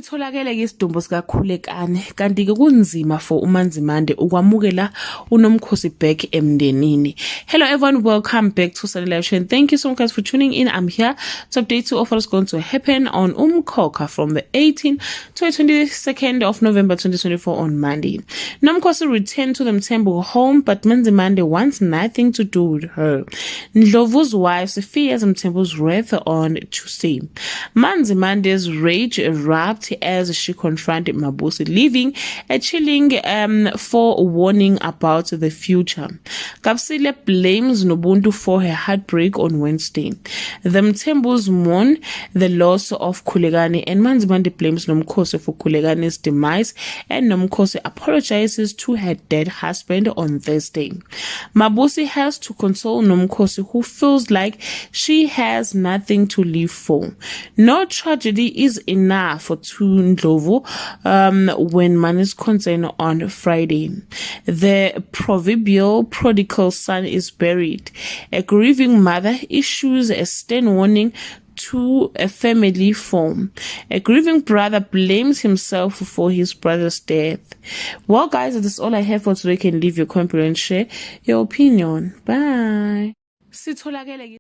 Sitholakele ke isidumbu sikaKhulekane kanti ke kunzima for uManzimande ukwamukela uNomkhosi back emndenini. Hello everyone, welcome back to Sunday Live Show and thank you so much guys for tuning in. I'm here to update you of what's going to happen on Umkhokha from the 18th to the 22nd of November 2024 on Monday. Nomkhosi returned to the Mthembu home, but Manzimande wants nothing to do with her. Ndlovu's wife fears Mthembu's wrath on Tuesday. Manzimande's rage erupted as she confronted Mabusi, leaving a chilling forewarning about the future. Kapsile blames Nobuntu for her heartbreak on Wednesday. The Mthembus mourn the loss of Khulekane and Manzimande blames Nomkhosi for Khulegane's demise, and Nomkhosi apologizes to her dead husband on Thursday. Mabusi has to console Nomkhosi, who feels like she has nothing to live for. No tragedy is enough for Ndlovu when man is concerned on Friday. The proverbial prodigal son is buried. A grieving mother issues a stern warning to a family form. A grieving brother blames himself for his brother's death. Well guys, that's all I have for today. You can leave your comment and share your opinion. Bye.